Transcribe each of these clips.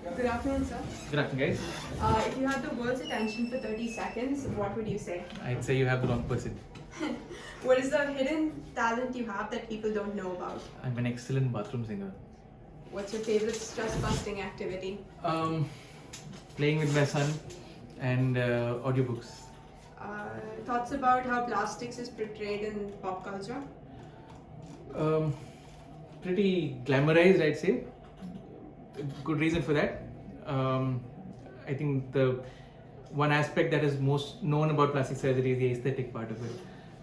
Good afternoon, sir. Good afternoon, guys. If you had the world's attention for 30 seconds, what would you say? I'd say you have the wrong person. What is the hidden talent you have that people don't know about? I'm an excellent bathroom singer. What's your favorite stress-busting activity? Playing with my son and audiobooks. Thoughts about how plastics is portrayed in pop culture? Pretty glamorized, I'd say. Good reason for that. I think the one aspect that is most known about plastic surgery is the aesthetic part of it.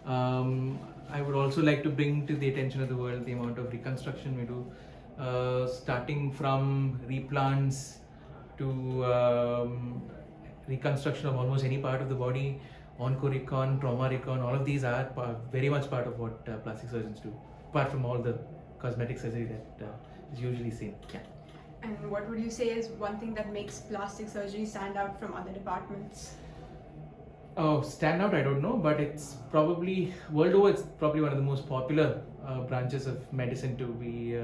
I would also like to bring to the attention of the world the amount of reconstruction we do, starting from replants to reconstruction of almost any part of the body, onco-recon, trauma-recon. All of these are very much part of what plastic surgeons do, apart from all the cosmetic surgery that is usually seen. Yeah. And what would you say is one thing that makes plastic surgery stand out from other departments? Oh, stand out, I don't know, but it's probably, world over, it's probably one of the most popular branches of medicine to be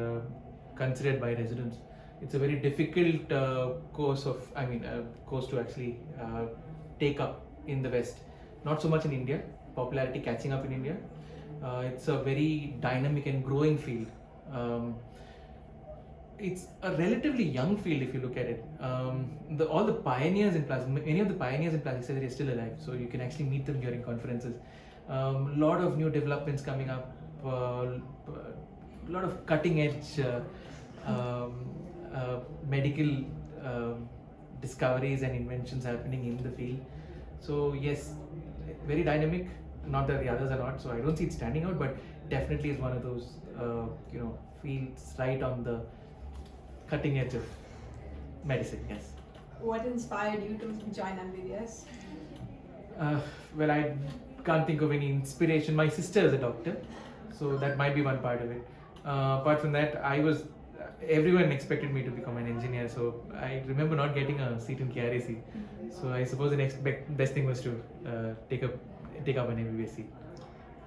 considered by residents. It's a very difficult course to actually take up in the West. Not so much in India, popularity catching up in India. It's a very dynamic and growing field. It's a relatively young field if you look at it. All the pioneers in plastic, many of the pioneers in plastic surgery are still alive, so you can actually meet them during conferences. Lot of new developments coming up, a lot of cutting edge medical discoveries and inventions happening in the field. So yes, very dynamic. Not that the others are not, so I don't see it standing out, but definitely is one of those fields right on the cutting edge of medicine. Yes. What inspired you to join MBBS? Well, I can't think of any inspiration. My sister is a doctor, so that might be one part of it. Apart from that, everyone expected me to become an engineer, so I remember not getting a seat in KRAC. So I suppose the next best thing was to take up an MBBS seat.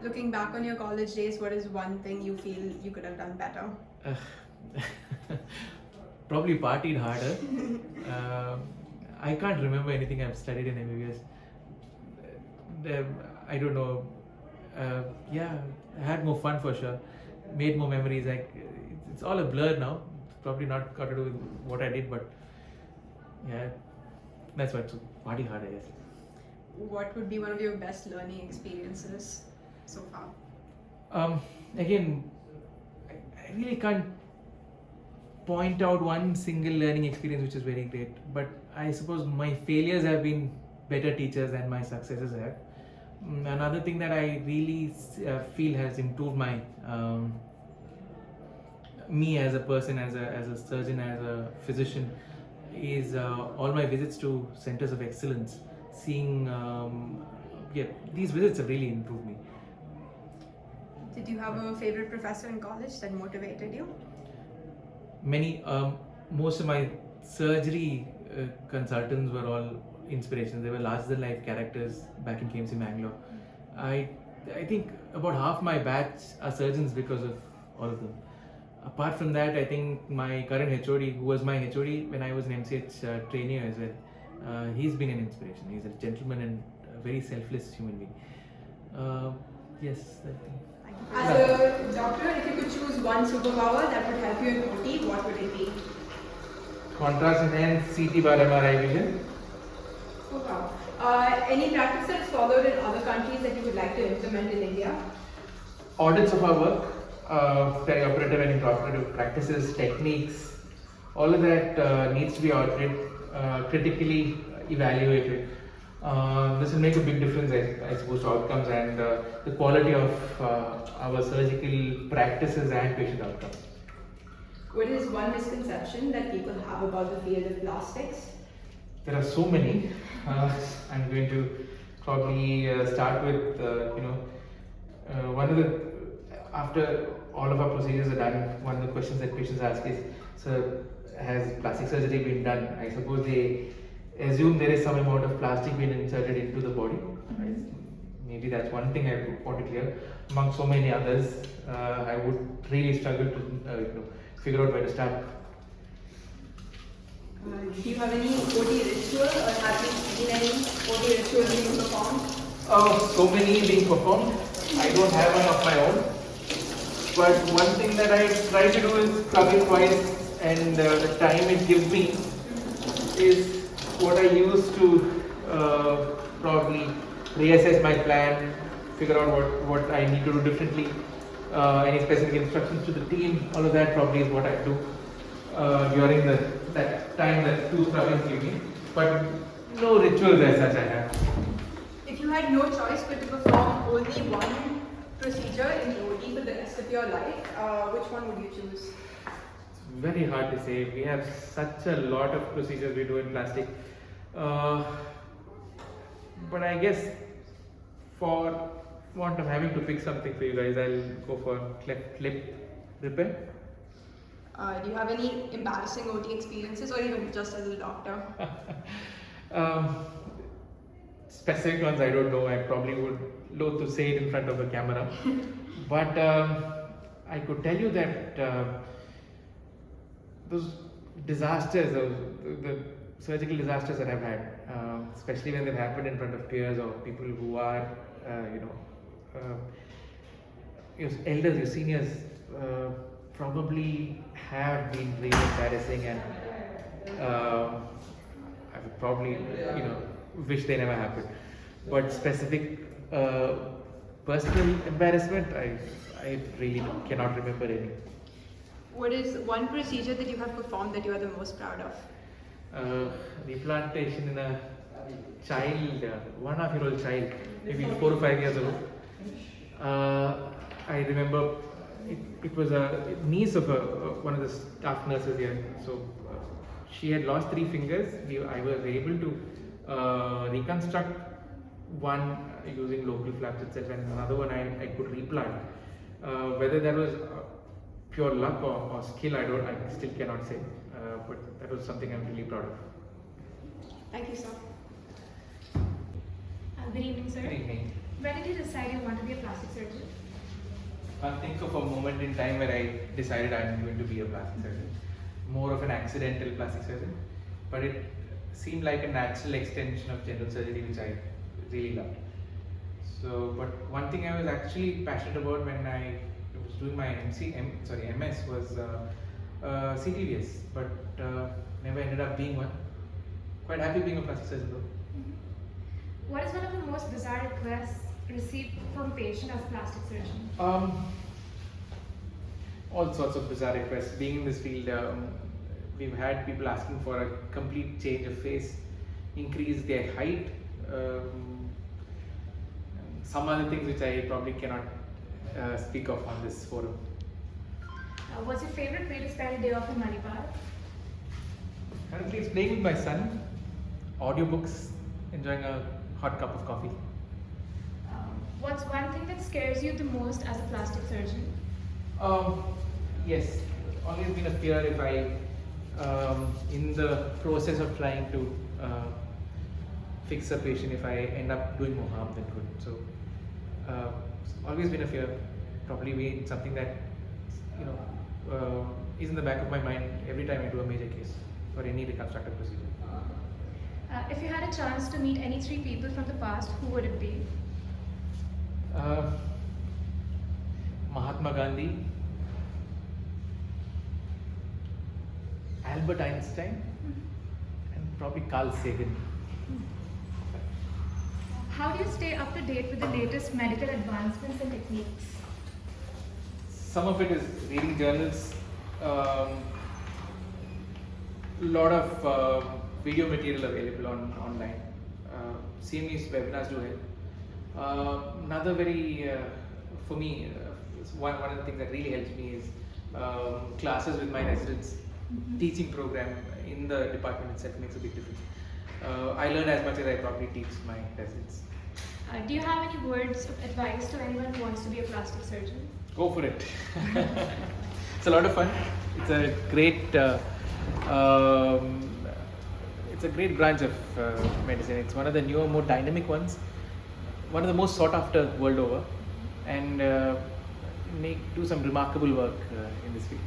Looking back on your college days, what is one thing you feel you could have done better? Probably partied harder. I can't remember anything I've studied in MBBS. I don't know. I had more fun for sure. Made more memories. It's all a blur now. It's probably not got to do with what I did, but yeah, that's what. So party hard, I guess. What would be one of your best learning experiences so far? Again, I really can't point out one single learning experience which is very great, but I suppose my failures have been better teachers than my successes have. Another thing that I really feel has improved my me as a person, as a surgeon, as a physician, is all my visits to centers of excellence. Seeing these visits have really improved me. Did you have a favorite professor in college that motivated you? Many, most of my surgery consultants were all inspirations. They were larger than life characters back in KMC Bangalore. I think about half my batch are surgeons because of all of them. Apart from that, I think my current HOD, who was my HOD when I was an MCH trainee as well, he's been an inspiration. He's a gentleman and a very selfless human being. Yes, I think. As a doctor, if you could choose one superpower that would help you in OT, what would it be? Contrast enhanced CT bar MRI vision. Oh wow. Any practice that's followed in other countries that you would like to implement in India? Audits of our work, perioperative and intraoperative practices, techniques, all of that needs to be audited, critically evaluated. This will make a big difference, I suppose, to outcomes and the quality of our surgical practices and patient outcomes. What is one misconception that people have about the field of plastics? There are so many. I'm going to probably start with, one of the, after all of our procedures are done, one of the questions that patients ask is, so has plastic surgery been done? I suppose they assume there is some amount of plastic being inserted into the body. Maybe that's one thing I want to clear. Among so many others, I would really struggle to figure out where to start. Do you have any OT ritual or have you seen any OT rituals being performed? So many being performed. I don't have one of my own. But one thing that I try to do is club it twice, and the time it gives me is what I use to probably reassess my plan, figure out what I need to do differently, any specific instructions to the team. All of that probably is what I do during that time that two scrubbings give me. But no rituals as such I have. If you had no choice but to perform only one procedure in OT for the rest of your life, which one would you choose? Very hard to say. We have such a lot of procedures we do in plastic. But I guess for want of having to pick something for you guys, I'll go for cleft lip repair. Do you have any embarrassing OT experiences or even just as a doctor? Specific ones I don't know. I probably would loathe to say it in front of a camera. But I could tell you that those disasters, the surgical disasters that I've had, especially when they've happened in front of peers or people who are, your elders, your seniors, probably have been really embarrassing, and I would probably, wish they never happened. But specific personal embarrassment, I really cannot remember any. What is one procedure that you have performed that you are the most proud of? Replantation in a child, 1.5-year-old child, maybe 4 or 5 years ago. I remember it was a niece of one of the staff nurses here. So she had lost 3 fingers. I was able to reconstruct one using local flaps itself, and another one I could replant. Whether that was pure luck or skill, I still cannot say. But that was something I'm really proud of. Thank you, sir. Good evening, sir. Good evening. When did you decide you want to be a plastic surgeon? Can't think of a moment in time where I decided I'm going to be a plastic surgeon. More of an accidental plastic surgeon, but it seemed like a natural extension of general surgery, which I really loved. So, but one thing I was actually passionate about when I was doing my MS was CTVS, but never ended up being one. Quite happy being a plastic surgeon though. What is one of the most bizarre requests received from patient as a plastic surgeon? All sorts of bizarre requests. Being in this field, we've had people asking for a complete change of face, increase their height, some other things which I probably cannot speak of on this forum. What's your favorite way to spend a day off in Manipal? Currently, it's playing with my son, audiobooks, enjoying a hot cup of coffee. What's one thing that scares you the most as a plastic surgeon? Yes, always been a fear if I, in the process of trying to fix a patient, if I end up doing more harm than good. So, it's always been a fear. Probably been something that is in the back of my mind every time I do a major case or any reconstructive procedure. If you had a chance to meet any 3 people from the past, who would it be? Mahatma Gandhi, Albert Einstein, and probably Carl Sagan. How do you stay up to date with the latest medical advancements and techniques? Some of it is reading journals, lot of video material available online. CME's webinars do help. Another very, for me, one of the things that really helps me is classes with my residents. Teaching program in the department itself makes a big difference. I learn as much as I probably teach my residents. Do you have any words of advice to anyone who wants to be a plastic surgeon? Go for it. It's a lot of fun. It's a great branch of medicine. It's one of the newer, more dynamic ones. One of the most sought after world over, and do some remarkable work in this field.